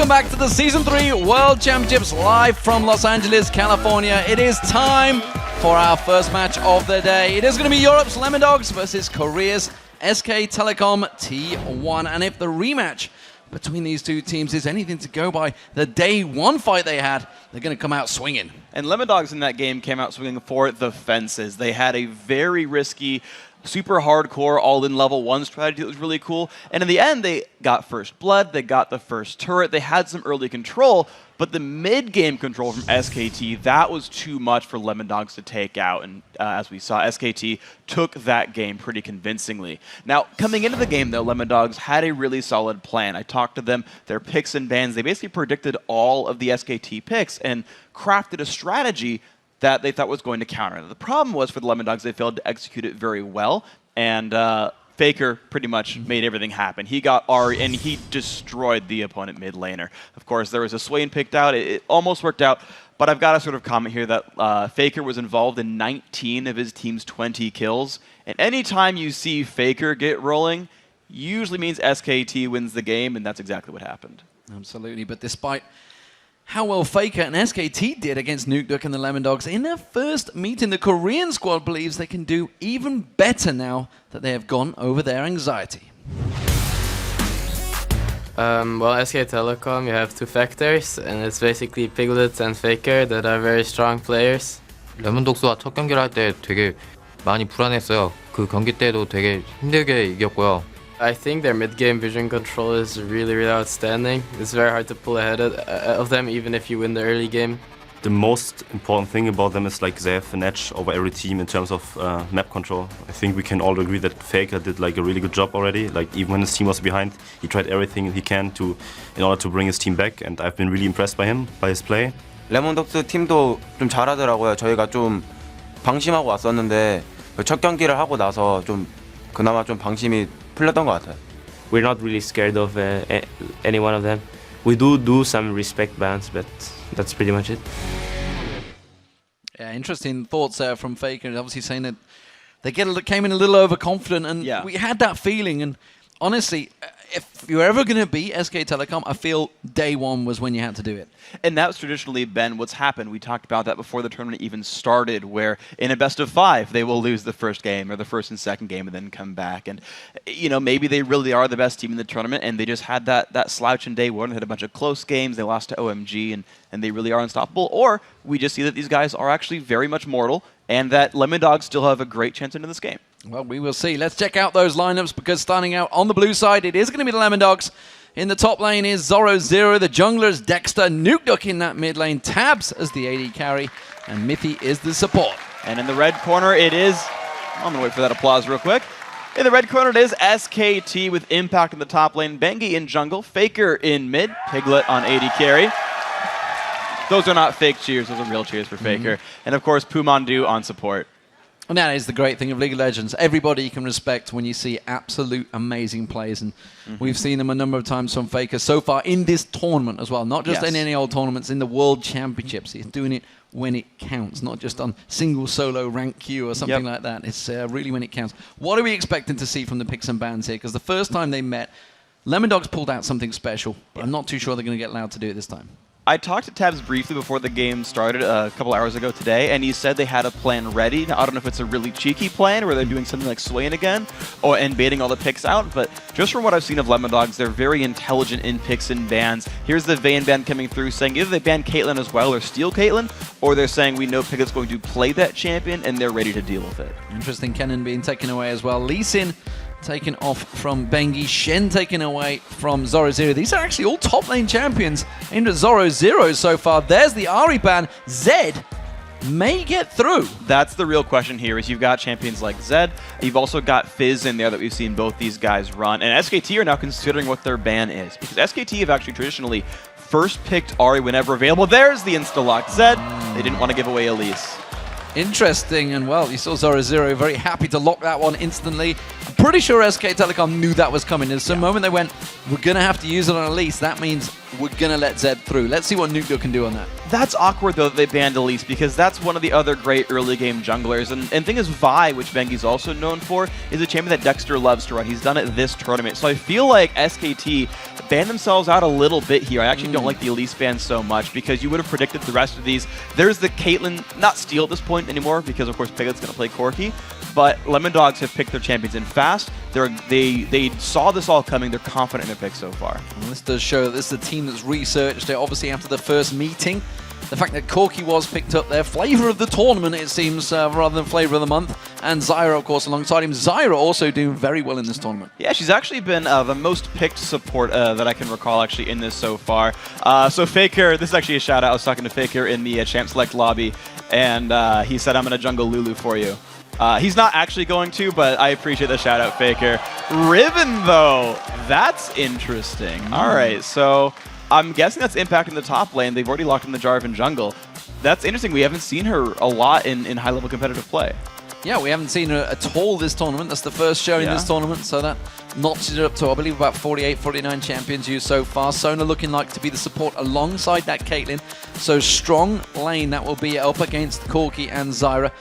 Welcome back to the Season 3 World Championships live from Los Angeles, California. It is time for our first match of the day. It is going to be Europe's Lemon Dogs versus Korea's SK Telecom T1. And if the rematch between these two teams is anything to go by, the day one fight they had, they're going to come out swinging. And Lemon Dogs in that game came out swinging for the fences. They had a very risky, super hardcore all-in level 1 strategy that was really cool. And in the end, they got first blood, they got the first turret, they had some early control, but the mid-game control from SKT, that was too much for Lemon Dogs to take out. And as we saw, SKT took that game pretty convincingly. Now, coming into the game, though, Lemon Dogs had a really solid plan. I talked to them, their picks and bans. They basically predicted all of the SKT picks and crafted a strategy that they thought was going to counter. The problem was for the Lemon Dogs, they failed to execute it very well, and Faker pretty much made everything happen. He got Ari, and he destroyed the opponent mid laner. Of course, there was a Swain picked out. It almost worked out, but I've got to sort of comment here that Faker was involved in 19 of his team's 20 kills, and anytime you see Faker get rolling, usually means SKT wins the game, and that's exactly what happened. Absolutely, but despite how well Faker and SKT did against Nukeduck and the Lemon Dogs in their first meeting, the Korean squad believes they can do even better now that they have gone over their anxiety. Well, SK Telecom, you have two factors, and it's basically Piglet and Faker that are very strong players. 레몬독스와 첫 경기를 할 때 되게 많이 불안했어요. 그 경기 때도 되게 힘들게 이겼고요. I think their mid-game vision control is really outstanding. It's very hard to pull ahead of them, even if you win the early game. The most important thing about them is like they have an edge over every team in terms of map control. I think we can all agree that Faker did like a really good job already. Like even when his team was behind, he tried everything he can in order to bring his team back, and I've been really impressed by him, by his play. 레몬독스 팀도 좀 잘하더라고요. 저희가 좀 방심하고 왔었는데 첫 경기를 하고 나서 좀 그나마 좀 방심이 풀렸던 것 같아요. We're not really scared of any one of them. We do some respect bans, but that's pretty much it. Yeah, interesting thoughts there from Faker. Obviously saying that they came in a little overconfident, and we had that feeling. And honestly, if you're ever going to beat SK Telecom, I feel day one was when you had to do it. And that's traditionally been what's happened. We talked about that before the tournament even started, where in a best of 5, they will lose the first game or the first and second game and then come back. And, you know, maybe they really are the best team in the tournament, and they just had that slouch in day one. They had a bunch of close games. They lost to OMG, and they really are unstoppable. Or we just see that these guys are actually very much mortal, and that Lemon Dogs still have a great chance into this game. Well, we will see. Let's check out those lineups, because starting out on the blue side, it is going to be the Lemon Dogs. In the top lane is Zoro0, the junglers, Dexter, Nukeduck in that mid lane, Tabs as the AD carry, and Mithy is the support. And in the red corner, it is... I'm going to wait for that applause real quick. In the red corner, it is SKT with Impact in the top lane, Bengi in jungle, Faker in mid, Piglet on AD carry. Those are not fake cheers, those are real cheers for Faker. And of course, Pumandu on support. And that is the great thing of League of Legends. Everybody you can respect when you see absolute amazing plays. And we've seen them a number of times from Faker so far in this tournament as well. Not just in any old tournaments, in the World Championships. He's doing it when it counts, not just on single solo rank Q or something like that. It's really when it counts. What are we expecting to see from the picks and bans here? Because the first time they met, Lemon Dogs pulled out something special. But I'm not too sure they're going to get allowed to do it this time. I talked to Tabs briefly before the game started a couple hours ago today, and he said they had a plan ready. Now, I don't know if it's a really cheeky plan where they're doing something like Swain again and baiting all the picks out, but just from what I've seen of Lemon Dogs, they're very intelligent in picks and bans. Here's the Vayne ban coming through saying either they ban Caitlyn as well or steal Caitlyn, or they're saying we know Piglet's going to play that champion and they're ready to deal with it. Interesting. Kennen being taken away as well. Lee Sin taken off from Bengi, Shen taken away from Zoro0. These are actually all top lane champions into Zoro0 so far. There's the Ari ban. Zed may get through. That's the real question here, is you've got champions like Zed, you've also got Fizz in there that we've seen both these guys run, and SKT are now considering what their ban is, because SKT have actually traditionally first picked Ari whenever available. There's the insta-lock Zed. They didn't want to give away Elise. Interesting, and well, you saw Zoro0 very happy to lock that one instantly. I'm pretty sure SK Telecom knew that was coming. There's some moment they went, we're going to have to use it on Elise. That means we're going to let Zed through. Let's see what Nukeduck can do on that. That's awkward, though, that they banned Elise, because that's one of the other great early game junglers. And thing is, Vi, which Bengi's also known for, is a champion that Dexter loves to run. He's done it this tournament. So I feel like SKT, ban themselves out a little bit here. I actually don't like the Elise ban so much because you would have predicted the rest of these. There's the Caitlyn, not steal at this point anymore because, of course, Piglet's going to play Corki. But Lemon Dogs have picked their champions in fast. They saw this all coming. They're confident in their pick so far. And this does show that this is a team that's researched it, obviously, after the first meeting. The fact that Corki was picked up there, flavor of the tournament, it seems, rather than flavor of the month. And Zyra, of course, alongside him. Zyra also doing very well in this tournament. Yeah, she's actually been the most picked support that I can recall, actually, in this so far. So Faker, this is actually a shout-out. I was talking to Faker in the Champ Select lobby, and he said, I'm going to jungle Lulu for you. He's not actually going to, but I appreciate the shout-out, Faker. Riven, though, that's interesting. All right, so I'm guessing that's impacting the top lane. They've already locked in the Jarvan jungle. That's interesting. We haven't seen her a lot in high-level competitive play. Yeah, we haven't seen her at all this tournament. That's the first show in this tournament, so that notches it up to, I believe, about 48, 49 champions used so far. Sona looking like to be the support alongside that Caitlyn. So strong lane that will be up against Corki and Zyra.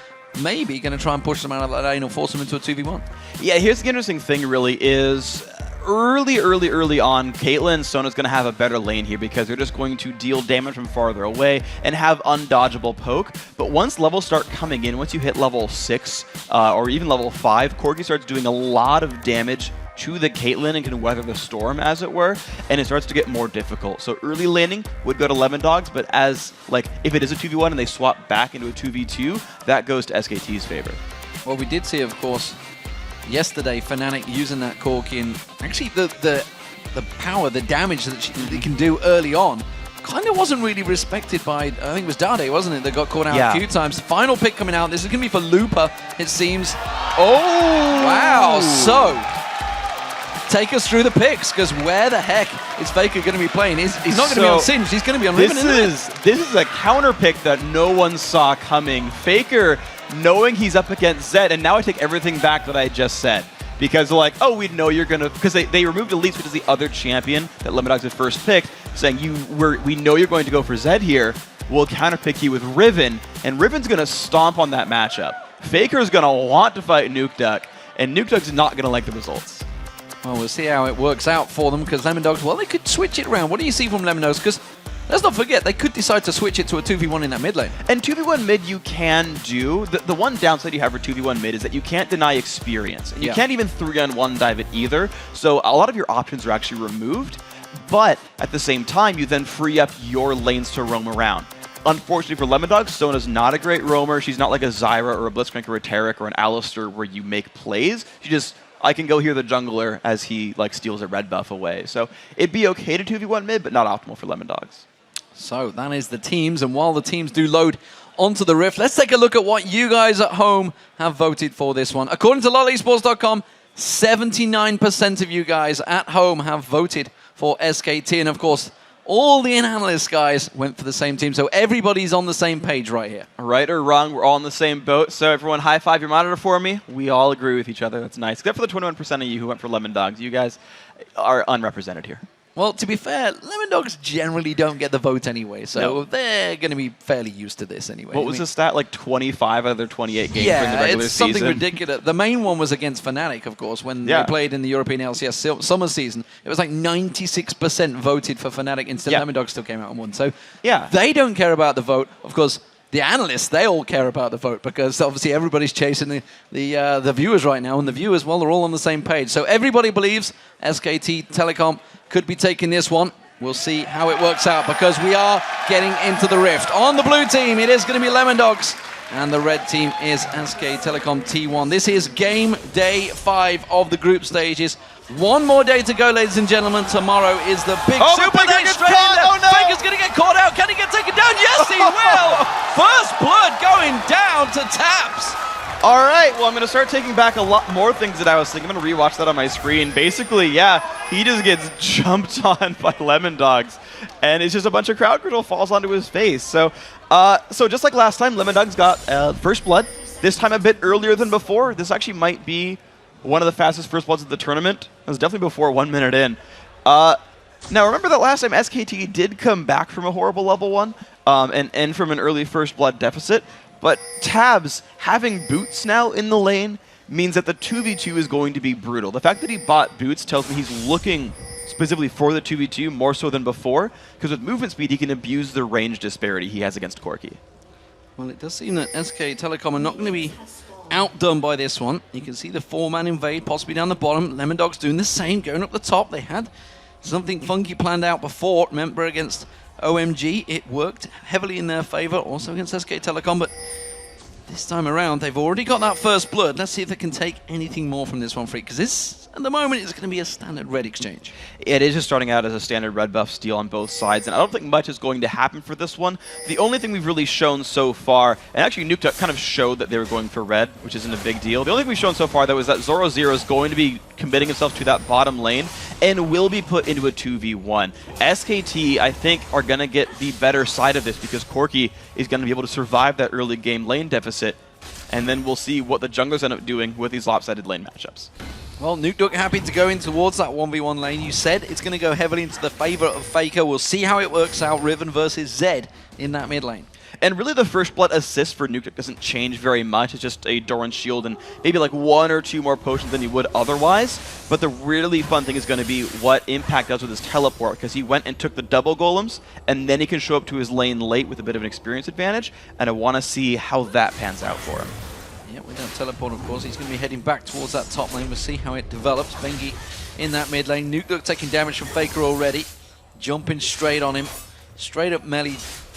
Maybe going to try and push them out of that lane or force them into a 2v1. Yeah, here's the interesting thing, really, is early on, Caitlyn and Sona's going to have a better lane here because they're just going to deal damage from farther away and have undodgeable poke. But once levels start coming in, once you hit level 6 or even level 5, Corki starts doing a lot of damage to the Caitlyn and can weather the storm, as it were, and it starts to get more difficult. So early laning would go to Lemon Dogs, but as, like, if it is a 2v1 and they swap back into a 2v2, that goes to SKT's favor. Well, we did see, of course, yesterday, Fnatic using that Corki, and actually the power, the damage that they can do early on kind of wasn't really respected by, I think it was Dade, wasn't it, that got caught out a few times. Final pick coming out. This is going to be for Looper, it seems. Oh! Wow, so take us through the picks, because where the heck is Faker going to be playing? He's not going to be on Singed, he's going to be on Riven, This is a counter pick that no one saw coming. Faker, knowing he's up against Zed, and now I take everything back that I just said. Because they're like, oh, we know you're going to... Because they removed Elise, which is the other champion that Lemon Dogs had first picked, saying, we know you're going to go for Zed here. We'll counter pick you with Riven, and Riven's going to stomp on that matchup. Faker's going to want to fight Nuke Duck, and Nuke Duck's not going to like the results. Well, we'll see how it works out for them, because Lemon Dogs, well, they could switch it around. What do you see from Lemon Dogs? Because let's not forget, they could decide to switch it to a 2v1 in that mid lane. And 2v1 mid you can do. The one downside you have for 2v1 mid is that you can't deny experience. And you can't even 3-on-1 dive it either. So a lot of your options are actually removed. But at the same time, you then free up your lanes to roam around. Unfortunately for Lemon Dogs, Sona's not a great roamer. She's not like a Zyra or a Blitzcrank or a Taric or an Alistar where you make plays. She just... I can go hear the jungler as he steals a red buff away. So it'd be okay to 2v1 mid, but not optimal for Lemon Dogs. So that is the teams, and while the teams do load onto the Rift, let's take a look at what you guys at home have voted for this one. According to lolesports.com, 79% of you guys at home have voted for SKT, and of course, all the analysts, guys, went for the same team. So everybody's on the same page right here. Right or wrong, we're all on the same boat. So everyone high five your monitor for me. We all agree with each other. That's nice. Except for the 21% of you who went for Lemon Dogs. You guys are unrepresented here. Well, to be fair, Lemon Dogs generally don't get the vote anyway, so they're going to be fairly used to this anyway. What was the stat? Like 25 out of their 28 games in the regular it's something season? ridiculous. The main one was against Fnatic, of course, when they played in the European LCS summer season. It was like 96% voted for Fnatic, instead Lemon Dogs still came out and won. So they don't care about the vote. Of course, the analysts, they all care about the vote, because obviously everybody's chasing the viewers right now, and the viewers, well, they're all on the same page. So everybody believes SKT Telecom could be taking this one. We'll see how it works out, because we are getting into the Rift. On the blue team, it is going to be Lemon Dogs, and the red team is SK Telecom T1. This is game day 5 of the group stages. One more day to go, ladies and gentlemen. Tomorrow is the big Super Day straight in there. Faker's going to get caught out. Can he get taken down? Yes, he will. First blood going down to Taps. All right, well, I'm going to start taking back a lot more things that I was thinking. I'm going to rewatch that on my screen. Basically, he just gets jumped on by Lemon Dogs, and it's just a bunch of crowd control falls onto his face. So just like last time, Lemon Dogs got first blood, this time a bit earlier than before. This actually might be one of the fastest first bloods of the tournament. It was definitely before 1 minute in. Now, remember that last time SKT did come back from a horrible level 1 and from an early first blood deficit. But Tabs having Boots now in the lane means that the 2v2 is going to be brutal. The fact that he bought Boots tells me he's looking specifically for the 2v2, more so than before, because with movement speed, he can abuse the range disparity he has against Corki. Well, it does seem that SK Telecom are not going to be outdone by this one. You can see the 4-man invade possibly down the bottom. Lemon Dog's doing the same, going up the top. They had something funky planned out before. Remember, against OMG, it worked heavily in their favor, also against SK Telecom, but this time around, they've already got that first blood. Let's see if they can take anything more from this one, Freak, because this, at the moment, is going to be a standard red exchange. It is just starting out as a standard red buff steal on both sides, and I don't think much is going to happen for this one. The only thing we've really shown so far, and actually Nuke kind of showed that they were going for red, which isn't a big deal. The only thing we've shown so far, though, is that Zoro0 is going to be committing himself to that bottom lane and will be put into a 2v1. SKT, I think, are going to get the better side of this because Corki is going to be able to survive that early game lane deficit, and then we'll see what the junglers end up doing with these lopsided lane matchups. Well, Nuke happy to go in towards that 1v1 lane. You said it's going to go heavily into the favor of Faker. We'll see how it works out, Riven versus Zed in that mid lane. And really the first blood assist for Nuke doesn't change very much. It's just a Doran shield and maybe like 1 or 2 more potions than you would otherwise. But the really fun thing is going to be what Impact does with his teleport, because he went and took the double golems, and then he can show up to his lane late with a bit of an experience advantage, and I want to see how that pans out for him. Yeah, with that teleport, of course, he's going to be heading back towards that top lane. We'll see how it develops. Bengi in that mid lane. Nuke taking damage from Faker already. Jumping straight on him. Straight up melee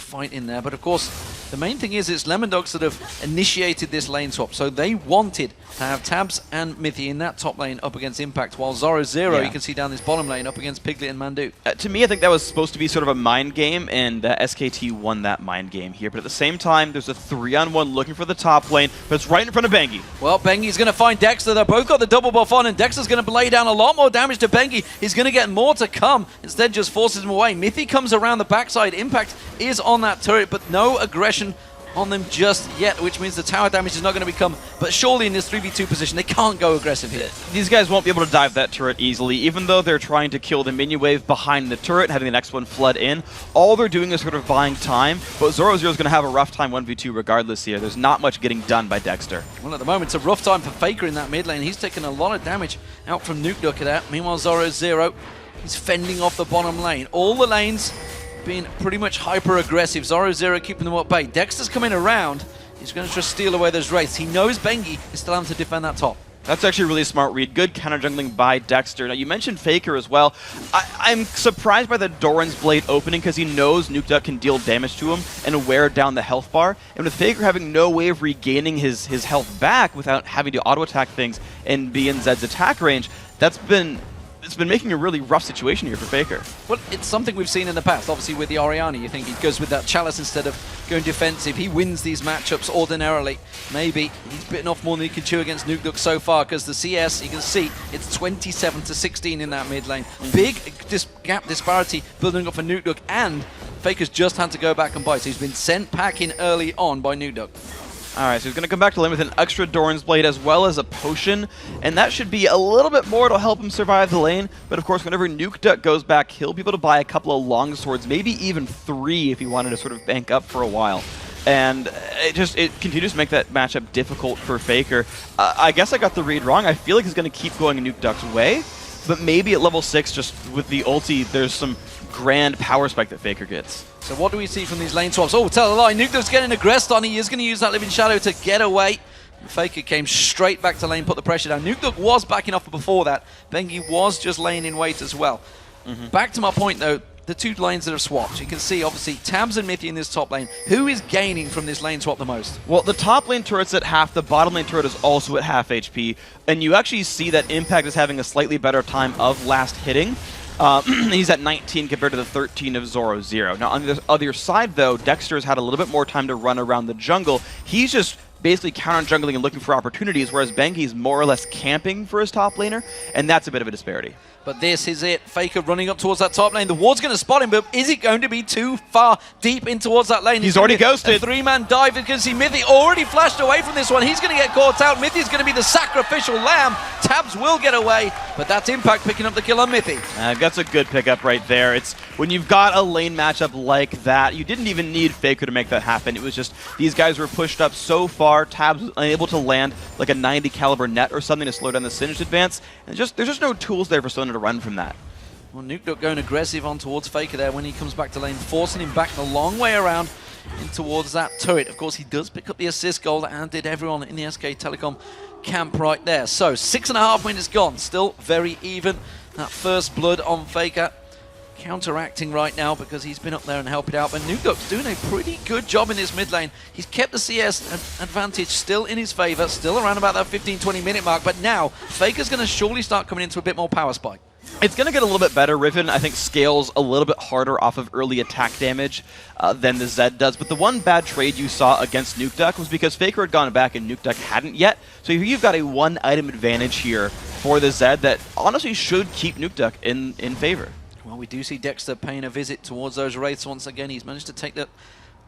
fight in there. But of course, the main thing is it's Lemon Dogs that have initiated this lane swap. So they wanted to have Tabs and Mithy in that top lane up against Impact, while Zoro0, you can see down this bottom lane up against Piglet and Mandu. To me, I think that was supposed to be sort of a mind game, and SKT won that mind game here. But at the same time, there's a 3-on-1 looking for the top lane, but it's right in front of Bengi. Well, Bengi's going to find Dexter. They've both got the double buff on, and Dexter's going to lay down a lot more damage to Bengi. He's going to get more to come. Instead, just forces him away. Mithy comes around the backside. Impact is on that turret, but no aggression on them just yet, which means the tower damage is not going to become, but surely in this 3v2 position, they can't go aggressive here. These guys won't be able to dive that turret easily, even though they're trying to kill the minion wave behind the turret, having the next one flood in. All they're doing is sort of buying time, but Zoro0 is going to have a rough time 1v2 regardless here. There's not much getting done by Dexter. Well, at the moment, it's a rough time for Faker in that mid lane. He's taking a lot of damage out from Nuke at that. Meanwhile, Zoro0, he's fending off the bottom lane. All the lanes being pretty much hyper-aggressive. Zoro0 keeping them at bay. Dexter's coming around. He's going to try to steal away those wraiths. He knows Bengi is still having to defend that top. That's actually a really smart read. Good counter-jungling by Dexter. Now, you mentioned Faker as well. I'm surprised by the Doran's Blade opening because he knows Nuke can deal damage to him and wear down the health bar. And with Faker having no way of regaining his health back without having to auto-attack things and be in Zed's attack range, it's been making a really rough situation here for Faker. Well, it's something we've seen in the past. Obviously, with the Orianna, you think he goes with that Chalice instead of going defensive. He wins these matchups ordinarily. Maybe he's bitten off more than he can chew against Nuke so far, because the CS, you can see, it's 27-16 in that mid lane. Big gap disparity building up for Nuke, and Faker's just had to go back and buy. So he's been sent packing early on by Nuke. Alright, so he's going to come back to lane with an extra Doran's Blade as well as a potion, and that should be a little bit more to help him survive the lane. But of course, whenever Nuke goes back, he'll be able to buy a couple of long swords, maybe even 3 if he wanted to sort of bank up for a while. And it continues to make that matchup difficult for Faker. I guess I got the read wrong. I feel like he's going to keep going in Nuke way, but maybe at level 6, just with the ulti, there's some grand power spike that Faker gets. So what do we see from these lane swaps? Oh, tell a lie. Nuke's getting aggressed on. He is going to use that Living Shadow to get away. Faker came straight back to lane, put the pressure down. Nuke was backing off before that. Bengi was just laying in wait as well. Back to my point, though, the 2 lanes that have swapped. You can see, obviously, Tabs and Mithy in this top lane. Who is gaining from this lane swap the most? Well, the top lane turret's at half, the bottom lane turret is also at half HP, and you actually see that Impact is having a slightly better time of last hitting. He's at 19 compared to the 13 of Zoro0. Now, on the other side, though, Dexter's had a little bit more time to run around the jungle. He's just basically counter-jungling and looking for opportunities, whereas Bengi's more or less camping for his top laner, and that's a bit of a disparity. But this is it. Faker running up towards that top lane. The ward's going to spot him, but is it going to be too far deep in towards that lane? He's already ghosted. A 3-man dive. You can see Mithy already flashed away from this one. He's going to get caught out. Mithy's going to be the sacrificial lamb. Tabs will get away, but that's Impact picking up the kill on Mithy. That's a good pickup right there. It's when you've got a lane matchup like that, you didn't even need Faker to make that happen. It was just these guys were pushed up so far. Tabs was unable to land like a 90 caliber net or something to slow down the Singed advance. And there's just no tools there for someone to run from that. Well, Nuke going aggressive on towards Faker there when he comes back to lane, forcing him back the long way around in towards that turret. Of course, he does pick up the assist goal, and did everyone in the SK Telecom camp right there. So 6.5 minutes gone, still very even. That first blood on Faker counteracting right now because he's been up there and helping out. But Nuke's doing a pretty good job in this mid lane. He's kept the CS advantage still in his favor, still around about that 15-20 minute mark. But now Faker's going to surely start coming into a bit more power spike. It's going to get a little bit better. Riven, I think, scales a little bit harder off of early attack damage than the Zed does. But the one bad trade you saw against Nukeduck was because Faker had gone back and Nukeduck hadn't yet. So you've got a one-item advantage here for the Zed that honestly should keep Nukeduck in favor. Well, we do see Dexter paying a visit towards those Wraiths once again. He's managed to take that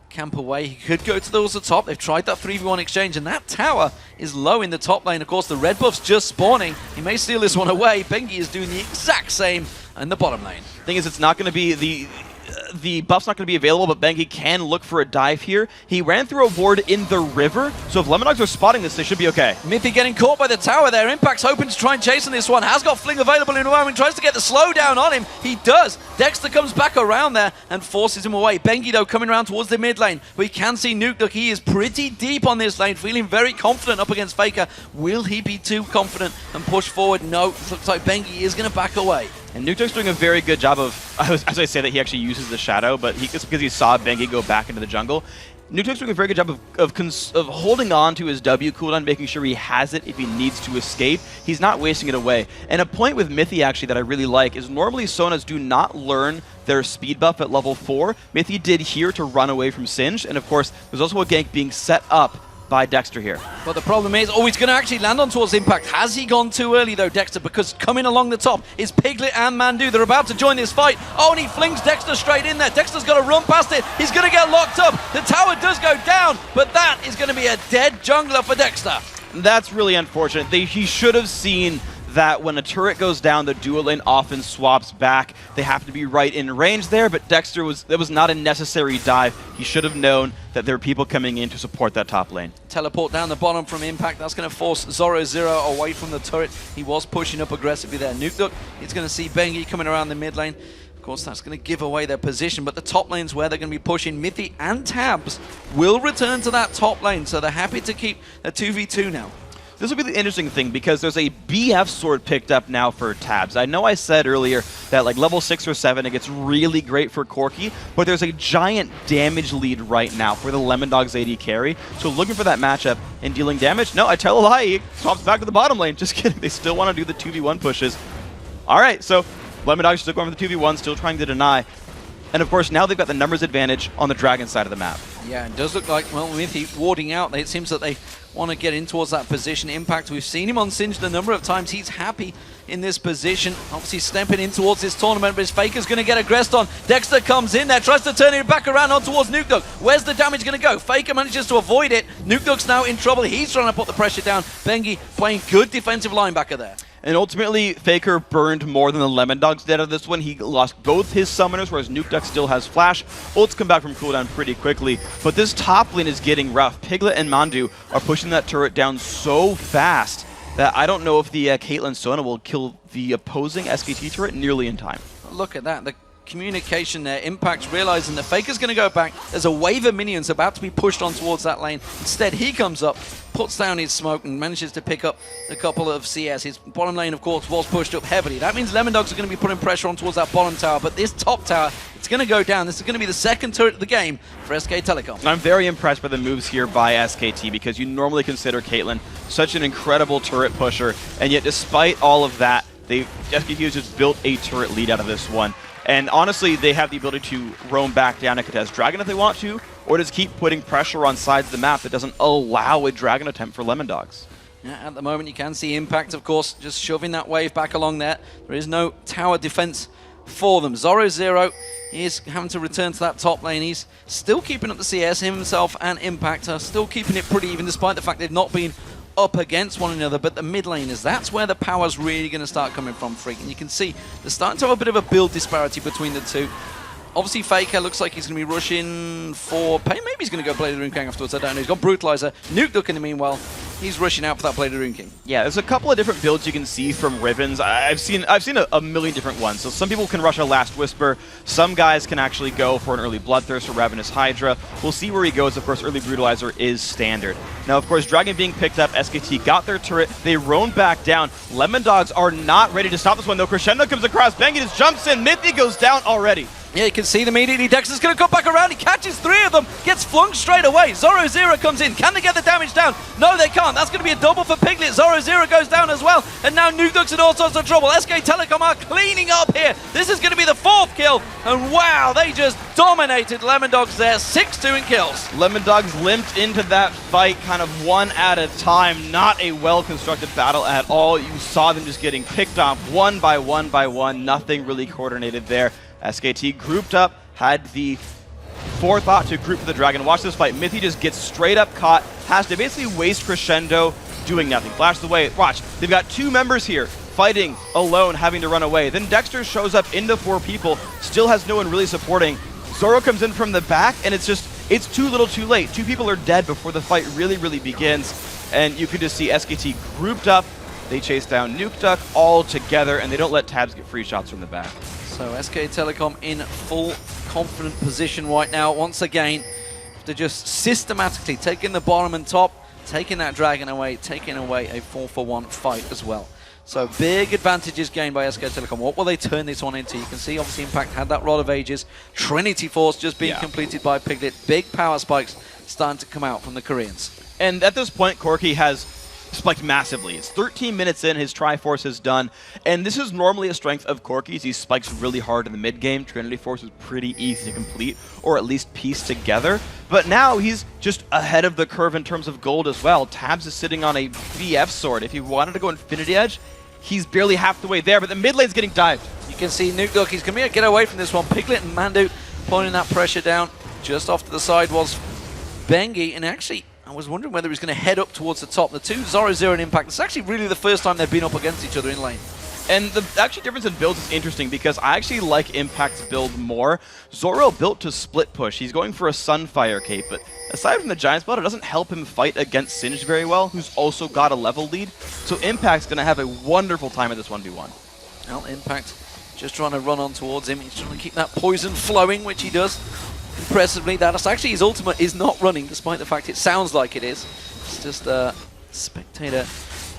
camp away. He could go to those at the top. They've tried that 3v1 exchange, and that tower is low in the top lane. Of course, the red buff's just spawning. He may steal this one away. Bengi is doing the exact same in the bottom lane. Thing is, it's not going to be the buff's not going to be available, but Bengi can look for a dive here. He ran through a ward in the river, so if Lemondogs are spotting this, they should be okay. Mithy getting caught by the tower there. Impact's hoping to try and chase on this one. Has got Fling available in the moment. Tries to get the slowdown on him. He does. Dexter comes back around there and forces him away. Bengi, though, coming around towards the mid lane. We can see Nuke. He is pretty deep on this lane, feeling very confident up against Faker. Will he be too confident and push forward? No. Looks like Bengi is going to back away. And Nukeduck's doing a very good job of, as I say that he actually uses the shadow, but it's because he saw Bengi go back into the jungle. Nukeduck's doing a very good job of holding on to his W cooldown, making sure he has it if he needs to escape. He's not wasting it away. And a point with Mithy actually that I really like is normally Sonas do not learn their speed buff at level 4. Mithy did here to run away from Singed, and of course there's also a gank being set up by Dexter here. But the problem is, he's going to actually land on towards Impact. Has he gone too early though, Dexter? Because coming along the top is Piglet and Mandu. They're about to join this fight. Oh, and he flings Dexter straight in there. Dexter's got to run past it. He's going to get locked up. The tower does go down, but that is going to be a dead jungler for Dexter. That's really unfortunate. He should have seen that when a turret goes down, the dual lane often swaps back. They have to be right in range there, but Dexter that was not a necessary dive. He should have known that there were people coming in to support that top lane. Teleport down the bottom from Impact. That's going to force Zoro away from the turret. He was pushing up aggressively there. Nuke, he's going to see Bengi coming around the mid lane. Of course, that's going to give away their position, but the top lane's where they're going to be pushing. Mithy and Tabs will return to that top lane, so they're happy to keep a 2v2 now. This will be the interesting thing because there's a BF sword picked up now for Tabs. I know I said earlier that like level 6 or 7 it gets really great for Corki, but there's a giant damage lead right now for the Lemondogs AD carry. So looking for that matchup and dealing damage. No, I tell a lie, he swaps back to the bottom lane. Just kidding, they still want to do the 2v1 pushes. Alright, so Lemondogs still going for the 2v1, still trying to deny. And of course now they've got the numbers advantage on the Dragon side of the map. Yeah, it does look like, well, Mithy warding out, it seems that they want to get in towards that position. Impact, we've seen him on Singed a number of times. He's happy in this position. Obviously stepping in towards this tournament, but his Faker's going to get aggressed on. Dexter comes in there, tries to turn it back around on towards Nuke. Where's the damage going to go? Faker manages to avoid it. Nuke now in trouble. He's trying to put the pressure down. Bengi playing good defensive linebacker there. And ultimately, Faker burned more than the Lemondogs did out of this one. He lost both his summoners, whereas Nukeduck still has Flash. Ults come back from cooldown pretty quickly. But this top lane is getting rough. Piglet and Mandu are pushing that turret down so fast that I don't know if the Caitlyn Sona will kill the opposing SKT turret nearly in time. Look at that. The communication there. Impact's realizing that Faker's going to go back. There's a wave of minions about to be pushed on towards that lane. Instead, he comes up, puts down his smoke, and manages to pick up a couple of CS. His bottom lane, of course, was pushed up heavily. That means Lemondogs are going to be putting pressure on towards that bottom tower, but this top tower, it's going to go down. This is going to be the second turret of the game for SK Telecom. I'm very impressed by the moves here by SKT because you normally consider Caitlyn such an incredible turret pusher, and yet despite all of that, SKT has just built a turret lead out of this one. And honestly, they have the ability to roam back down and contest Dragon if they want to, or just keep putting pressure on sides of the map that doesn't allow a Dragon attempt for Lemondogs. Yeah, at the moment, you can see Impact, of course, just shoving that wave back along there. There is no tower defense for them. Zoro is having to return to that top lane. He's still keeping up the CS. Himself and Impact are still keeping it pretty even, despite the fact they've not been up against one another, but the mid laners, that's where the power's really going to start coming from, Freak. And you can see they're starting to have a bit of a build disparity between the two. Obviously, Faker looks like he's going to be rushing for Pain. Maybe he's going to go play the Rune Kang afterwards. I don't know. He's got Brutalizer. Nuke in the meanwhile He's rushing out for that play to Rune King. Yeah, there's a couple of different builds you can see from Rivens. I've seen a million different ones. So some people can rush a Last Whisper. Some guys can actually go for an early Bloodthirst or Ravenous Hydra. We'll see where he goes. Of course, early Brutalizer is standard. Now, of course, Dragon being picked up, SKT got their turret. They roam back down. Lemon Dogs are not ready to stop this one, though. Crescendo comes across. Bengi just jumps in. Mithy goes down already. Yeah, you can see them immediately. Dexter's going to come back around. He catches 3 of them, gets flung straight away. Zoro Zero comes in. Can they get the damage down? No, they can't. That's going to be a double for Piglet. Zoro Zero goes down as well. And now Nukeduck's in all sorts of trouble. SK Telecom are cleaning up here. This is going to be the 4th kill. And wow, they just dominated Lemon Dogs there. 6-2 in kills. Lemon Dogs limped into that fight kind of one at a time. Not a well-constructed battle at all. You saw them just getting picked off one by one by one. Nothing really coordinated there. SKT grouped up, had the forethought to group the Dragon. Watch this fight. Mithy just gets straight up caught, has to basically waste Crescendo, doing nothing. Flashes away. Watch, they've got 2 members here fighting alone, having to run away. Then Dexter shows up into 4 people, still has no one really supporting. Zoro comes in from the back, and it's too little too late. 2 people are dead before the fight really begins. And you can just see SKT grouped up. They chase down Nukeduck all together, and they don't let Tabs get free shots from the back. So SK Telecom in full confident position right now. Once again, they're just systematically taking the bottom and top, taking that Dragon away, taking away a 4-for-1 fight as well. So big advantages gained by SK Telecom. What will they turn this one into? You can see obviously Impact had that Rod of Ages. Trinity Force just being completed by Piglet. Big power spikes starting to come out from the Koreans. And at this point, Corki has spiked massively. It's 13 minutes in, his Triforce is done, and this is normally a strength of Corki's. He spikes really hard in the mid-game. Trinity Force is pretty easy to complete, or at least piece together. But now he's just ahead of the curve in terms of gold as well. Tabs is sitting on a VF sword. If he wanted to go Infinity Edge, he's barely half the way there, but the mid lane's getting dived. You can see Nukeduck, he's going to get away from this one. Piglet and Mandu pulling that pressure down. Just off to the side was Bengi, and actually I was wondering whether he was going to head up towards the top. The 2, Zoro Zero and Impact, it's actually really the first time they've been up against each other in lane. And the actual difference in builds is interesting because I actually like Impact's build more. Zoro built to split push. He's going for a Sunfire cape, but aside from the Giant Spell, it doesn't help him fight against Singed very well, who's also got a level lead. So Impact's going to have a wonderful time at this 1v1. Well, Impact just trying to run on towards him. He's trying to keep that poison flowing, which he does impressively. That's actually his ultimate is not running, despite the fact it sounds like it is. It's just a spectator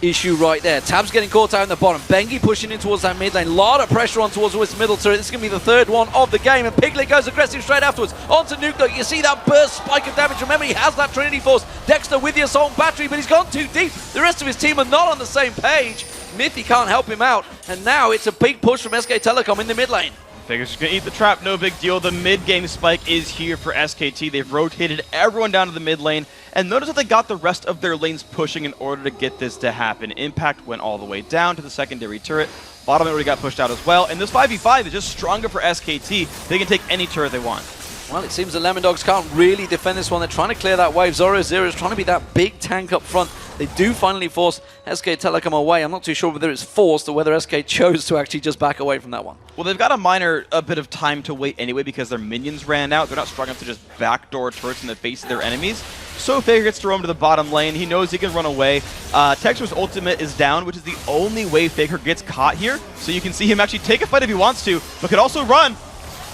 issue right there. Tab's getting caught out in the bottom. Bengi pushing in towards that mid lane. A lot of pressure on towards this middle turret. This is going to be the 3rd one of the game, and Piglet goes aggressive straight afterwards. Onto Nukeduck. You see that burst spike of damage. Remember, he has that Trinity Force. Dexter with the Assault Battery, but he's gone too deep. The rest of his team are not on the same page. Mithy can't help him out, and now it's a big push from SK Telecom in the mid lane. Figures just gonna eat the trap, no big deal. The mid-game spike is here for SKT. They've rotated everyone down to the mid lane, and notice that they got the rest of their lanes pushing in order to get this to happen. Impact went all the way down to the secondary turret. Bottom already got pushed out as well, and this 5v5 is just stronger for SKT. They can take any turret they want. Well, it seems the Lemon Dogs can't really defend this one. They're trying to clear that wave. Zoro Zero is trying to be that big tank up front. They do finally force SK Telecom away. I'm not too sure whether it's forced or whether SK chose to actually just back away from that one. Well, they've got a bit of time to wait anyway because their minions ran out. They're not strong enough to just backdoor turrets in the face of their enemies. So Faker gets to roam to the bottom lane. He knows he can run away. Texter's ultimate is down, which is the only way Faker gets caught here. So you can see him actually take a fight if he wants to, but could also run.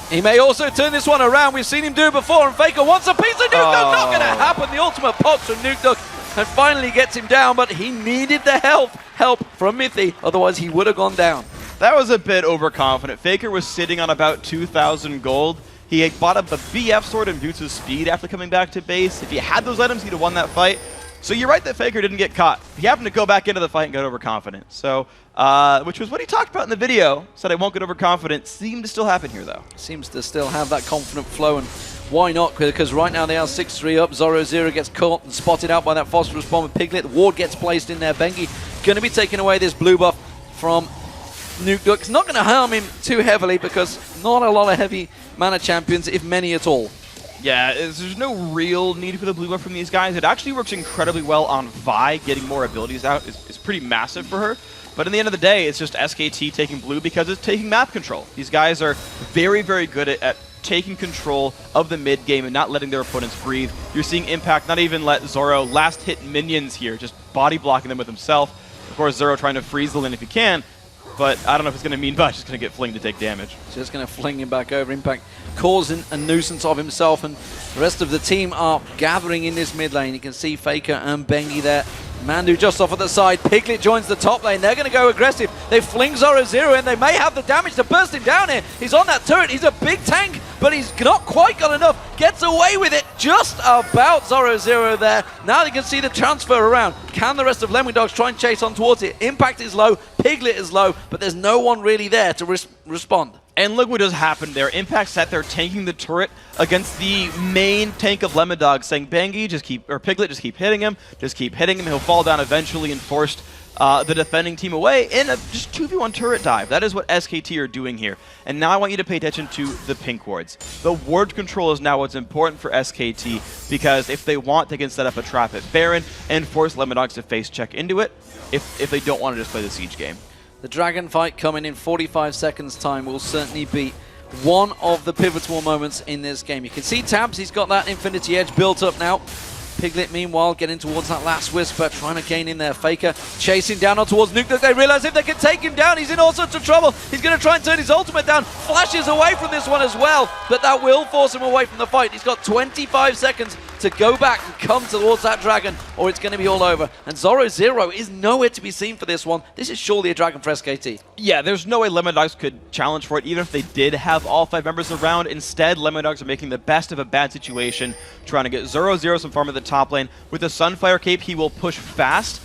He may also turn this one around. We've seen him do it before, and Faker wants a piece of Nukeduck. Not going to happen. The ultimate pops from Nukeduck and finally gets him down, but he needed the help from Mithy, otherwise he would have gone down. That was a bit overconfident. Faker was sitting on about 2,000 gold. He had bought up a BF sword and Boots' speed after coming back to base. If he had those items, he'd have won that fight. So you're right that Faker didn't get caught. He happened to go back into the fight and got overconfident. So, which was what he talked about in the video. Said I won't get overconfident. Seemed to still happen here, though. Seems to still have that confident flow, and why not? Because right now they are 6-3 up. Zoro Zero gets caught and spotted out by that Phosphorus Bomb with Piglet. Ward gets placed in there. Bengi going to be taking away this blue buff from Nukeduck. It's not going to harm him too heavily because not a lot of heavy mana champions, if many at all. Yeah, there's no real need for the blue buff from these guys. It actually works incredibly well on Vi. Getting more abilities out is pretty massive for her. But in the end of the day, it's just SKT taking blue because it's taking map control. These guys are very, very good at taking control of the mid game and not letting their opponents breathe. You're seeing Impact not even let Zoro last hit minions here, just body blocking them with himself. Of course, Zoro trying to freeze the lane if he can, but I don't know if it's going to mean much. He's going to get flinged to take damage. Just going to fling him back over. Impact causing a nuisance of himself, and the rest of the team are gathering in this mid lane. You can see Faker and Bengi there. Mandu just off at the side. Piglet joins the top lane. They're going to go aggressive. They fling Zoro in. They may have the damage to burst him down here. He's on that turret. He's a big tank, but he's not quite got enough. Gets away with it just about Zoro there. Now you can see the transfer around. Can the rest of Lemondogs try and chase on towards it? Impact is low. Piglet is low, but there's no one really there to respond. And look what just happened there. Impact sat there tanking the turret against the main tank of Lemondogs, saying, Bengi, Piglet, just keep hitting him. Just keep hitting him. He'll fall down eventually, and forced the defending team away in a just 2v1 turret dive. That is what SKT are doing here. And now I want you to pay attention to the pink wards. The ward control is now what's important for SKT, because if they want, they can set up a trap at Baron and force Lemondogs to face check into it if they don't want to just play the siege game. The Dragon fight coming in 45 seconds time will certainly be one of the pivotal moments in this game. You can see Tabs, he's got that Infinity Edge built up now. Piglet, meanwhile, getting towards that last Whisper, trying to gain in there. Faker chasing down on towards Nuke. They realize if they can take him down, he's in all sorts of trouble. He's going to try and turn his ultimate down. Flashes away from this one as well, but that will force him away from the fight. He's got 25 seconds to go back and come towards that dragon, or it's going to be all over. And Zoro is nowhere to be seen for this one. This is surely a dragon for SKT. Yeah, there's no way Lemondogs could challenge for it, even if they did have all 5 members around. Instead, Lemondogs are making the best of a bad situation, trying to get Zoro some farm at the top lane. With the Sunfire Cape, he will push fast,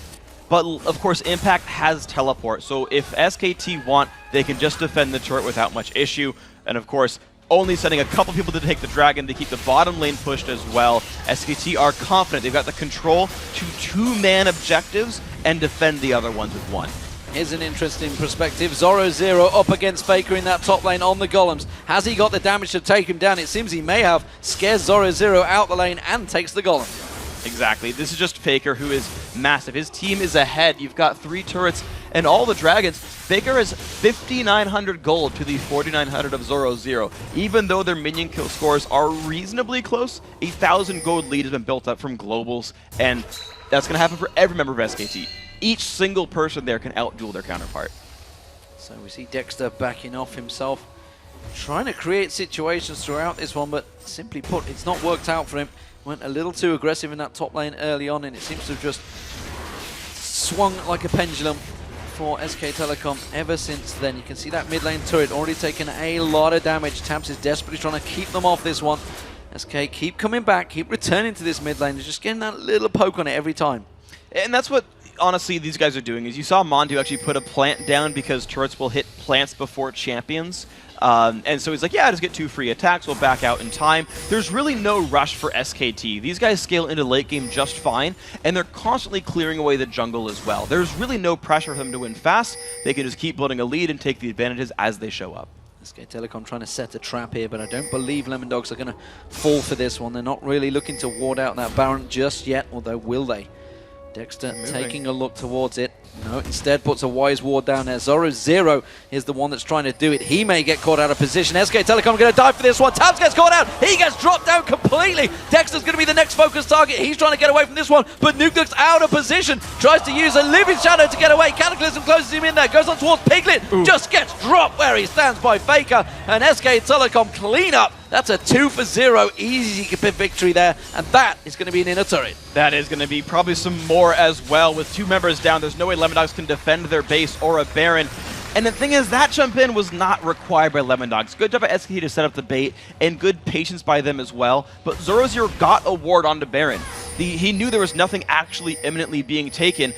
but of course Impact has teleport, so if SKT want, they can just defend the turret without much issue. And of course, only sending a couple people to take the dragon to keep the bottom lane pushed as well. SKT are confident they've got the control to 2-man objectives and defend the other ones with 1. Here's an interesting perspective. Zoro up against Faker in that top lane on the golems. Has he got the damage to take him down? It seems he may have. Scares Zoro out the lane and takes the golem. Exactly. This is just Faker, who is massive. His team is ahead. You've got 3 turrets and all the dragons. Faker is 5,900 gold to the 4,900 of Zoro. Even though their minion kill scores are reasonably close, 1,000 gold lead has been built up from globals, and that's going to happen for every member of SKT. Each single person there can outduel their counterpart. So we see Dexter backing off himself, trying to create situations throughout this one, but simply put, it's not worked out for him. Went a little too aggressive in that top lane early on, and it seems to have just swung like a pendulum for SK Telecom ever since then. You can see that mid lane turret already taken a lot of damage. Tabs is desperately trying to keep them off this one. SK keep coming back, keep returning to this mid lane, just getting that little poke on it every time. And that's what, honestly, these guys are doing. Is you saw Mandu actually put a plant down because turrets will hit plants before champions. And so he's like, yeah, just get 2 free attacks, we'll back out in time. There's really no rush for SKT. These guys scale into late game just fine, and they're constantly clearing away the jungle as well. There's really no pressure for them to win fast. They can just keep building a lead and take the advantages as they show up. SK Telecom trying to set a trap here, but I don't believe Lemondogs are going to fall for this one. They're not really looking to ward out that Baron just yet, although will they? Dexter taking a look towards it. No, instead puts a wise ward down there. Zoro is the one that's trying to do it. He may get caught out of position. SK Telecom going to dive for this one. Tabs gets caught out. He gets dropped down completely. Dexter's going to be the next focus target. He's trying to get away from this one, but Nuke's out of position. Tries to use a living shadow to get away. Cataclysm closes him in there. Goes on towards Piglet. Ooh. Just gets dropped where he stands by Faker. And SK Telecom clean up. That's a 2-for-0 easy victory there, and that is going to be an inner turret. That is going to be probably some more as well. With 2 members down, there's no way Lemondogs can defend their base or a Baron. And the thing is, that jump in was not required by Lemondogs. Good job by SKT to set up the bait, and good patience by them as well. But Zoro got a ward onto Baron. He knew there was nothing actually imminently being taken.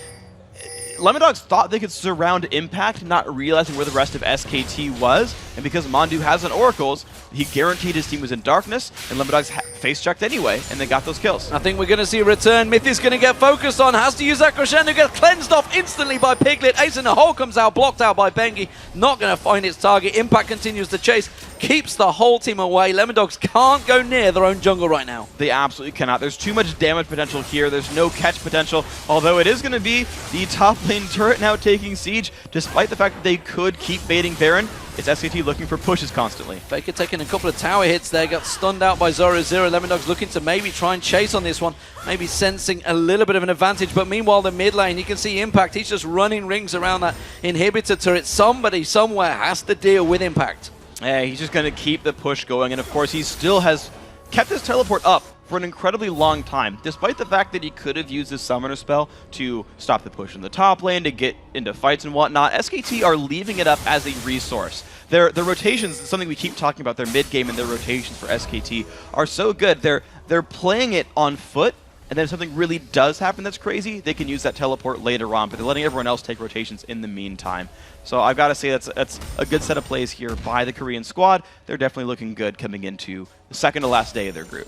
Lemondogs thought they could surround Impact, not realizing where the rest of SKT was, and because Mandu has an Oracles, he guaranteed his team was in darkness, and Lemondogs face-checked anyway, and they got those kills. I think we're going to see a return. Myth is going to get focused on, has to use that crescendo, gets cleansed off instantly by Piglet. Ace in the hole comes out, blocked out by Bengi, not going to find its target. Impact continues to chase, keeps the whole team away. Lemondogs can't go near their own jungle right now. They absolutely cannot. There's too much damage potential here. There's no catch potential, although it is going to be the top lane turret now taking siege, despite the fact that they could keep baiting Baron. it's SKT looking for pushes constantly. Faker taking a couple of tower hits there, got stunned out by Zoro0. Lemondogs looking to maybe try and chase on this one, maybe sensing a little bit of an advantage. But meanwhile, the mid lane, you can see Impact. He's just running rings around that inhibitor turret. Somebody somewhere has to deal with Impact. Yeah, he's just going to keep the push going. And of course, he still has kept his teleport up for an incredibly long time, despite the fact that he could have used his summoner spell to stop the push in the top lane, to get into fights and whatnot. SKT are leaving it up as a resource. Their rotations, something we keep talking about, their mid game and their rotations for SKT are so good. They're playing it on foot, and then if something really does happen that's crazy, they can use that teleport later on, but they're letting everyone else take rotations in the meantime. So I've got to say that's a good set of plays here by the Korean squad. They're definitely looking good coming into the second to last day of their group.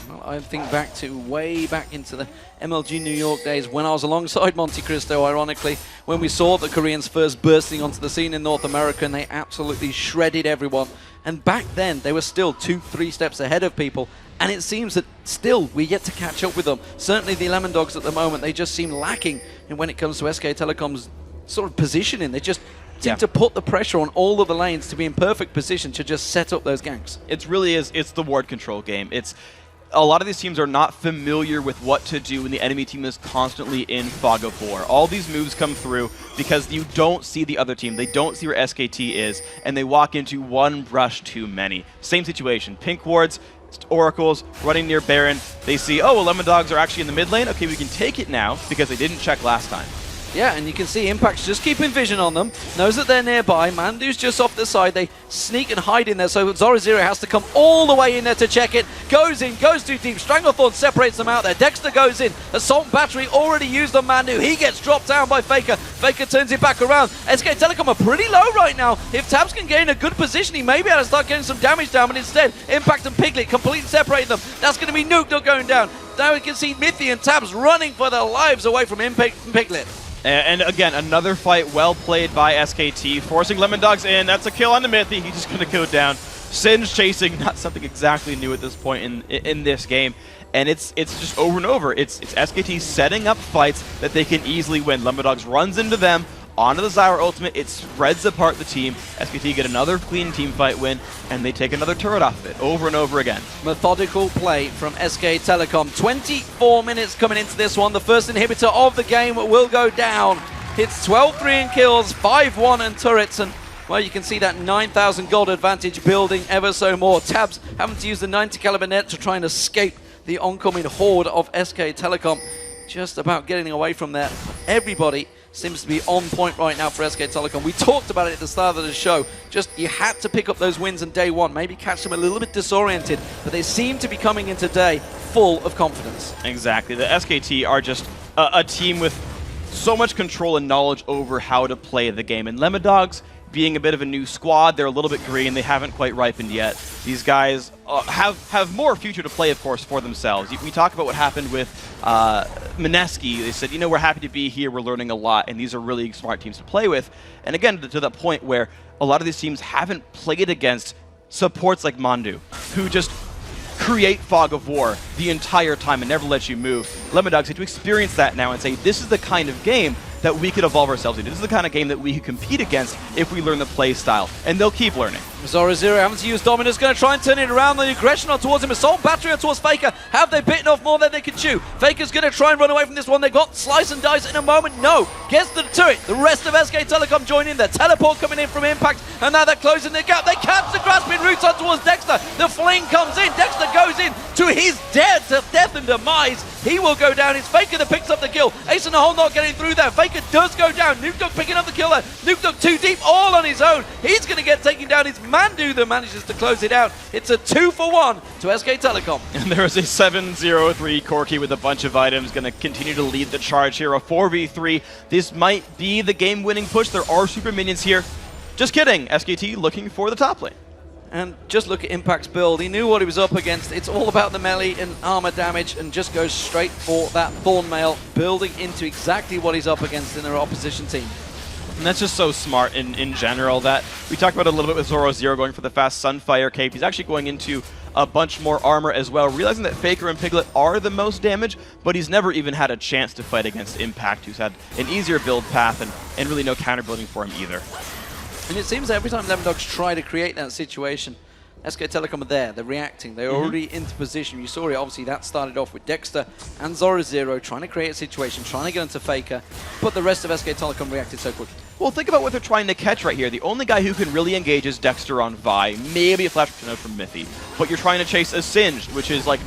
Well, I think back to way back into the MLG New York days when I was alongside Monte Cristo, ironically, when we saw the Koreans first bursting onto the scene in North America, and they absolutely shredded everyone. And back then, they were still 2-3 steps ahead of people. And it seems that still we yet to catch up with them. Certainly the Lemondogs at the moment, they just seem lacking in when it comes to SK Telecom's sort of positioning. They just seem to put the pressure on all of the lanes to be in perfect position to just set up those ganks. It really is. It's the ward control game. It's a lot of these teams are not familiar with what to do when the enemy team is constantly in fog of war. All these moves come through because you don't see the other team. They don't see where SKT is, and they walk into one brush too many. Same situation. Pink wards, Oracles running near Baron. They see, oh, well, Lemondogs are actually in the mid lane. Okay, we can take it now because they didn't check last time. Yeah, and you can see Impact's just keeping vision on them, knows that they're nearby. Mandu's just off the side. They sneak and hide in there, so Zoro0 has to come all the way in there to check it. Goes in, goes too deep. Stranglethorn separates them out there. Dexter goes in. Assault Battery already used on Mandu. He gets dropped down by Faker. Faker turns it back around. SK Telecom are pretty low right now. If Tabs can gain a good position, he may be able to start getting some damage down, but instead, Impact and Piglet completely separate them. That's going to be Nuke going down. Now we can see Mithy and Tabs running for their lives away from Impact and Piglet. And again, another fight well played by SKT, forcing Lemondogs in. That's a kill on the Mithy. He's just going to go down. Singe chasing, not something exactly new at this point in this game. And it's just over and over. It's SKT setting up fights that they can easily win. Lemondogs runs into them, onto the Zyra ultimate. It spreads apart the team. SKT get another clean team fight win, and they take another turret off of it over and over again. Methodical play from SK Telecom. 24 minutes coming into this one. The first inhibitor of the game will go down. It's 12-3 in kills, 5-1 in turrets, and well, you can see that 9,000 gold advantage building ever so more. Tabs having to use the 90 caliber net to try and escape the oncoming horde of SK Telecom. Just about getting away from there. Everybody seems to be on point right now for SK Telecom. We talked about it at the start of the show. Just, you had to pick up those wins on day one. Maybe catch them a little bit disoriented, but they seem to be coming in today full of confidence. Exactly. The SKT are just a team with so much control and knowledge over how to play the game. And Lemondogs, being a bit of a new squad, they're a little bit green. They haven't quite ripened yet. These guys have more future to play, of course, for themselves. We talk about what happened with Mineski. They said, you know, we're happy to be here. We're learning a lot, and these are really smart teams to play with. And again, to that point where a lot of these teams haven't played against supports like Mandu, who just create fog of war the entire time and never let you move. Lemondogs get to experience that now and say, this is the kind of game that we could evolve ourselves into. This is the kind of game that we could compete against if we learn the play style. And they'll keep learning. Zoro0 having to use Dominus, going to try and turn it around. The aggression on towards him. Assault Battery on towards Faker. Have they bitten off more than they can chew? Faker's going to try and run away from this one. They've got Slice and Dice in a moment. No. Gets to the turret. The rest of SK Telecom join in there. Teleport coming in from Impact. And now they're closing the gap. They catch the grasping roots on towards Dexter. The fling comes in. Dexter goes in to his death and demise. He will go down. It's Faker that picks up the kill. Ace in the hole not getting through there. Faker does go down. Nuke picking up the kill there. Nuke too deep, all on his own. He's going to get taken down. It's Mandu that manages to close it out. It's a 2-for-1 to SK Telecom. And there is a 7-0-3 Corki with a bunch of items. Going to continue to lead the charge here. A 4v3. This might be the game-winning push. There are super minions here. Just kidding. SKT looking for the top lane. And just look at Impact's build. He knew what he was up against. It's all about the melee and armor damage, and just goes straight for that Thornmail, building into exactly what he's up against in their opposition team. And that's just so smart in general. That we talked about a little bit with Zoro0 going for the fast Sunfire cape. He's actually going into a bunch more armor as well, realizing that Faker and Piglet are the most damage, but he's never even had a chance to fight against Impact, who's had an easier build path and really no counter building for him either. And it seems that every time Lemon Dogs try to create that situation, SK Telecom are there, they're reacting, they're already into position. You saw it, obviously that started off with Dexter and Zoro trying to create a situation, trying to get into Faker, but the rest of SK Telecom reacted so quickly. Well, think about what they're trying to catch right here. The only guy who can really engage is Dexter on Vi, maybe a flash node from Mithy. But you're trying to chase a Singed, which is like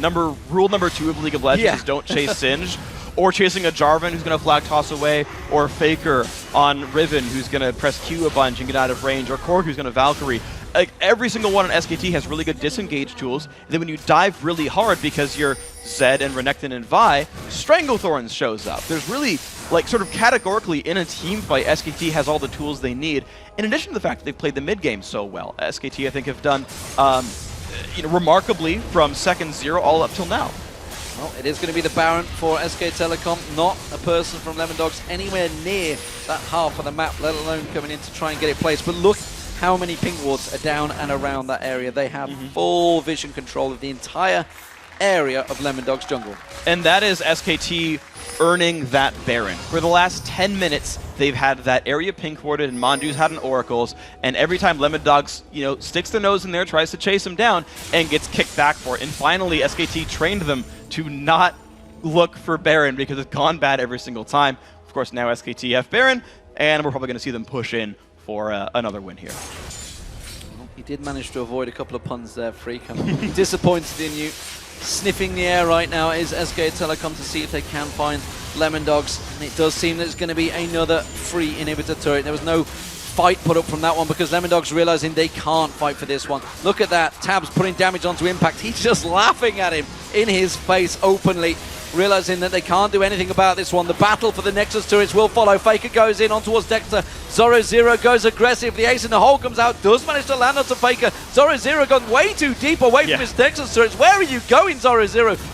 rule number 2 of League of Legends is don't chase Singed. Or chasing a Jarvan who's going to flag toss away, or Faker on Riven who's going to press Q a bunch and get out of range, or Korg who's going to Valkyrie. Like, every single one on SKT has really good disengage tools. And then when you dive really hard because you're Zed and Renekton and Vi, Stranglethorns shows up. There's really, like, sort of categorically in a team fight, SKT has all the tools they need. In addition to the fact that they've played the mid game so well, SKT I think have done remarkably from second 0 all up till now. Well, it is going to be the Baron for SK Telecom, not a person from Lemon Dogs anywhere near that half of the map, let alone coming in to try and get it placed. But look how many pink wards are down and around that area. They have full vision control of the entire area of Lemon Dogs jungle. And that is SKT earning that Baron. For the last 10 minutes, they've had that area pink warded and Mondu's had an Oracles, and every time Lemon Dogs, sticks their nose in there, tries to chase him down, and gets kicked back for it. And finally, SKT trained them to not look for Baron because it's gone bad every single time. Of course, now SKT have Baron, and we're probably going to see them push in for another win here. Well, he did manage to avoid a couple of puns there, Freak. I'm disappointed in you. Sniffing the air right now is SK Telecom to see if they can find Lemon Dogs. And it does seem that it's going to be another free inhibitor turret. There was no fight put up from that one because Lemon Dogs realizing they can't fight for this one. Look at that. Tabs putting damage onto Impact. He's just laughing at him in his face openly, realizing that they can't do anything about this one. The battle for the Nexus turrets will follow. Faker goes in on towards Dexter. Zoro goes aggressive. The ace in the hole comes out. Does manage to land onto Faker. Zoro gone way too deep away from his Nexus turrets. Where are you going, Zoro?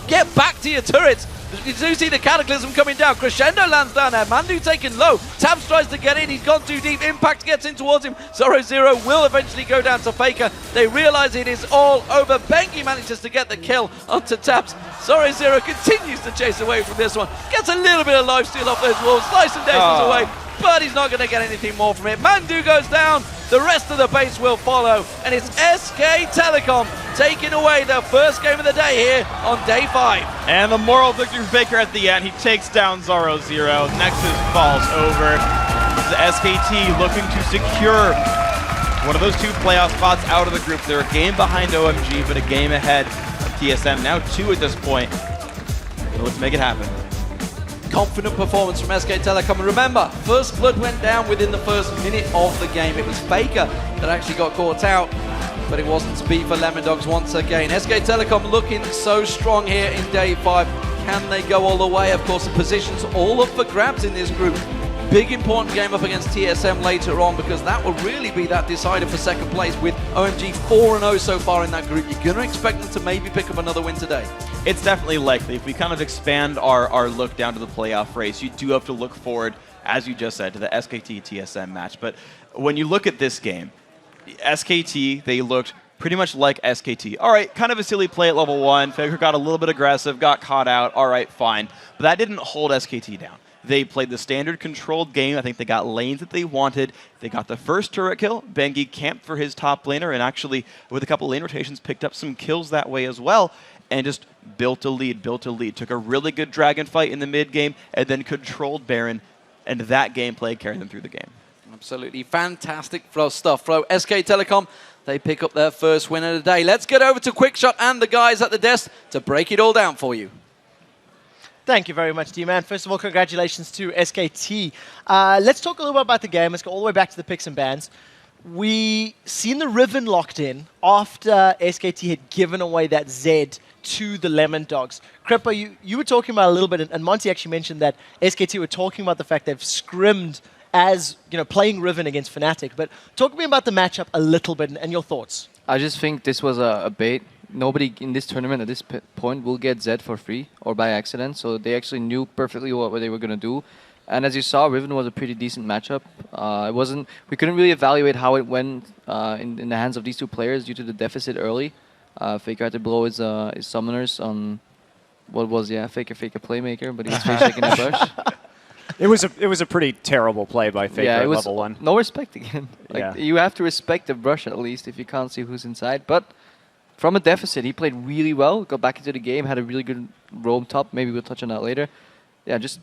Get back to your turrets. You do see the Cataclysm coming down. Crescendo lands down there. Mandu taken low. Tabs tries to get in. He's gone too deep. Impact gets in towards him. Zoro will eventually go down to Faker. They realize it is all over. Bengi manages to get the kill onto Tabs. Zoro continues to chase away from this one. Gets a little bit of lifesteal off those walls. Slice and dices away. But he's not going to get anything more from it. Mandu goes down. The rest of the base will follow. And it's SK Telecom taking away their first game of the day here on day 5. And the moral victory for Faker at the end. He takes down Zoro. Nexus falls over. The SKT looking to secure one of those 2 playoff spots out of the group. They're a game behind OMG, but a game ahead of TSM. Now 2 at this point. So let's make it happen. Confident performance from SK Telecom. And remember, first blood went down within the first minute of the game. It was Faker that actually got caught out, but it wasn't to be for Lemon Dogs once again. SK Telecom looking so strong here in day 5. Can they go all the way? Of course, the positions all up for grabs in this group. Big important game up against TSM later on because that will really be that decider for second place with OMG 4-0 so far in that group. You're going to expect them to maybe pick up another win today. It's definitely likely. If we kind of expand our look down to the playoff race, you do have to look forward, as you just said, to the SKT-TSM match. But when you look at this game, SKT, they looked pretty much like SKT. All right, kind of a silly play at level 1. Faker got a little bit aggressive, got caught out. All right, fine. But that didn't hold SKT down. They played the standard controlled game. I think they got lanes that they wanted. They got the first turret kill. Bengi camped for his top laner and actually, with a couple lane rotations, picked up some kills that way as well and just built a lead. Took a really good dragon fight in the mid game and then controlled Baron, and that gameplay carried them through the game. Absolutely fantastic stuff. SK Telecom, they pick up their first win of the day. Let's get over to Quickshot and the guys at the desk to break it all down for you. Thank you very much, D-Man. First of all, congratulations to SKT. Let's talk a little bit about the game. Let's go all the way back to the picks and bans. We seen the Riven locked in after SKT had given away that Zed to the Lemon Dogs. Crippa, you were talking about a little bit, and Monty actually mentioned that SKT were talking about the fact they've scrimmed as playing Riven against Fnatic. But talk to me about the matchup a little bit and your thoughts. I just think this was a bait. Nobody in this tournament at this point will get Zed for free or by accident, so they actually knew perfectly what they were going to do. And as you saw, Riven was a pretty decent matchup. We couldn't really evaluate how it went in the hands of these 2 players due to the deficit early. Faker had to blow his summoners on Faker Playmaker, but he was face shaking the bush. It was a pretty terrible play by Faker Yeah, it at was level 1. no respect again. Like, you have to respect the brush at least if you can't see who's inside. But from a deficit, he played really well, got back into the game, had a really good roam top. Maybe we'll touch on that later. Yeah, just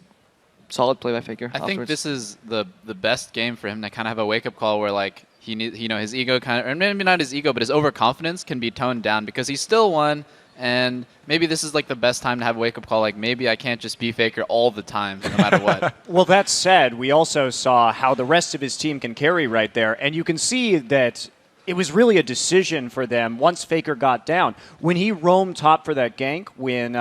solid play by Faker. I think this is the best game for him to kind of have a wake-up call where, like, he need, his ego kind of, or maybe not his ego, but his overconfidence can be toned down because he still won. And maybe this is like the best time to have a wake-up call. Like, maybe I can't just be Faker all the time, no matter what. Well, that said, we also saw how the rest of his team can carry right there. And you can see that it was really a decision for them once Faker got down. When he roamed top for that gank, when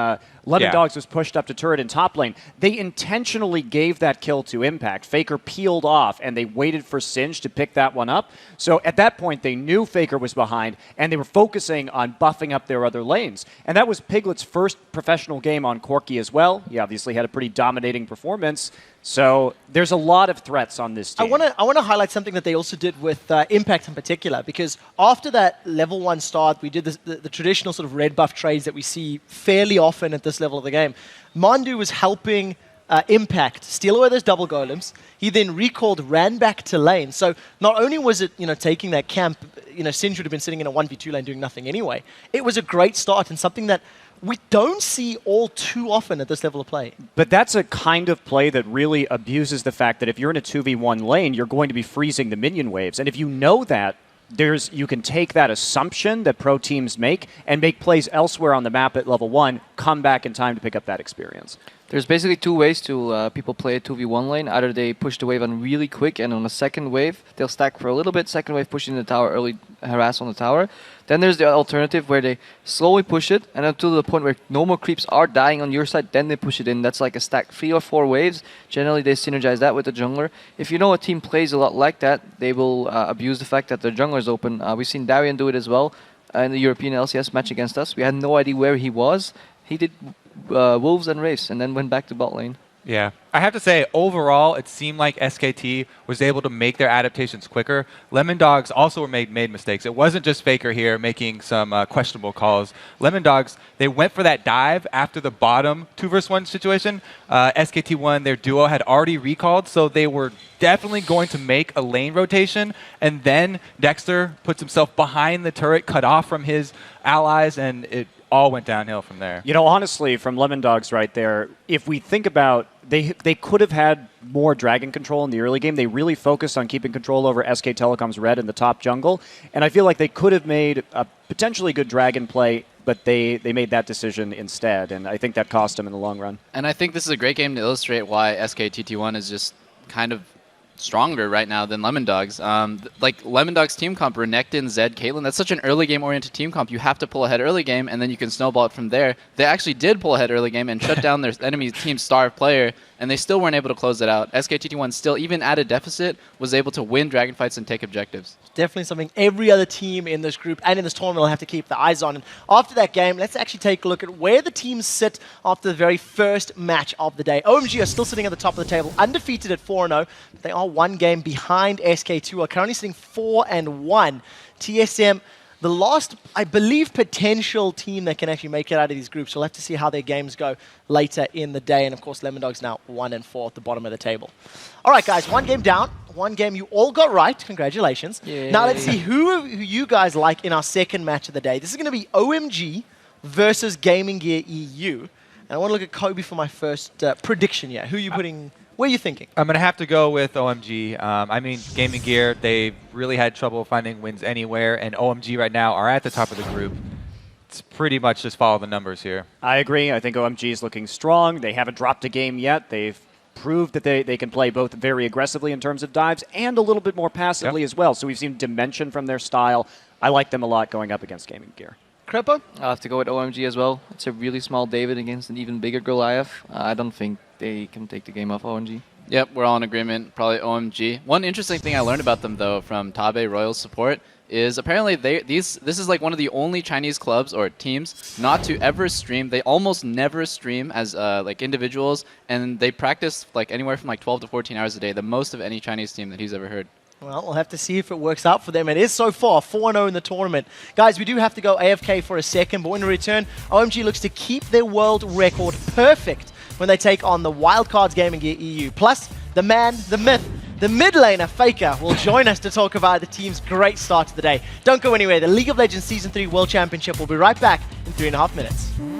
Lemon Dogs was pushed up to turret in top lane, they intentionally gave that kill to Impact. Faker peeled off, and they waited for Singe to pick that one up. So at that point, they knew Faker was behind, and they were focusing on buffing up their other lanes. And that was Piglet's first professional game on Corki as well. He obviously had a pretty dominating performance. So there's a lot of threats on this team. I want to highlight something that they also did with Impact in particular, because after that level 1 start, we did the traditional sort of red buff trades that we see fairly often at this level of the game. Mandu was helping Impact steal away those double golems. He then recalled, ran back to lane. So not only was it taking that camp, Singe would have been sitting in a 1v2 lane doing nothing anyway. It was a great start and something that we don't see all too often at this level of play. But that's a kind of play that really abuses the fact that if you're in a 2v1 lane, you're going to be freezing the minion waves. And if you know that, you can take that assumption that pro teams make and make plays elsewhere on the map at level 1, come back in time to pick up that experience. There's basically two ways to people play a 2v1 lane. Either they push the wave on really quick, and on the second wave, they'll stack for a little bit, second wave pushing the tower, early harass on the tower. Then there's the alternative where they slowly push it, and until the point where no more creeps are dying on your side, then they push it in. That's like a stack 3 or 4 waves. Generally, they synergize that with the jungler. If you know a team plays a lot like that, they will abuse the fact that the jungler is open. We've seen Darian do it as well in the European LCS match against us. We had no idea where he was. He did Wolves and Wraiths, and then went back to bot lane. Yeah. I have to say, overall, it seemed like SKT was able to make their adaptations quicker. Lemon Dogs also made mistakes. It wasn't just Faker here making some questionable calls. Lemon Dogs, they went for that dive after the bottom 2v1 situation. SKT1, their duo had already recalled, so they were definitely going to make a lane rotation. And then Dexter puts himself behind the turret, cut off from his allies, and it all went downhill from there. Honestly, from Lemon Dogs right there, if we think about they could have had more dragon control in the early game. They really focused on keeping control over SK Telecom's red in the top jungle, and I feel like they could have made a potentially good dragon play, but they made that decision instead, and I think that cost them in the long run. And I think this is a great game to illustrate why SKT1 is just kind of stronger right now than Lemon Dogs. Like Lemon Dogs team comp, Renekton, Zed, Caitlyn, that's such an early game oriented team comp. You have to pull ahead early game and then you can snowball it from there. They actually did pull ahead early game and shut down their enemy team's star player, and they still weren't able to close it out. SKT1 still, even at a deficit, was able to win dragon fights and take objectives. Definitely something every other team in this group and in this tournament will have to keep their eyes on. And after that game, let's actually take a look at where the teams sit after the very first match of the day. OMG are still sitting at the top of the table, undefeated at 4-0. They are one game behind SK2, who are currently sitting 4-1. TSM, the last, I believe, potential team that can actually make it out of these groups. We'll have to see how their games go later in the day. And of course, Lemon Dogs now 1-4 at the bottom of the table. All right, guys, one game down. One game you all got right. Congratulations. Yay. Now let's see who you guys like in our second match of the day. This is going to be OMG versus Gaming Gear EU. And I want to look at Kobe for my first prediction here. Who are you putting? What are you thinking? I'm going to have to go with OMG. I mean, Gaming Gear, they really had trouble finding wins anywhere, and OMG right now are at the top of the group. It's pretty much just follow the numbers here. I agree. I think OMG is looking strong. They haven't dropped a game yet. They've proved that they can play both very aggressively in terms of dives and a little bit more passively as well. So we've seen dimension from their style. I like them a lot going up against Gaming Gear. Crepo? I'll have to go with OMG as well. It's a really small David against an even bigger Goliath. I don't think they can take the game off OMG. Yep, we're all in agreement. Probably OMG. One interesting thing I learned about them, though, from Tabe Royal's support is apparently this is like one of the only Chinese clubs or teams not to ever stream. They almost never stream as like individuals, and they practice like anywhere from like 12 to 14 hours a day, the most of any Chinese team that he's ever heard. Well, we'll have to see if it works out for them. It is so far 4-0 in the tournament. Guys, we do have to go AFK for a second, but when we return, OMG looks to keep their world record perfect when they take on the Wildcards Gaming Gear EU. Plus, the man, the myth, the mid laner, Faker, will join us to talk about the team's great start to the day. Don't go anywhere. The League of Legends Season 3 World Championship will be right back in 3.5 minutes.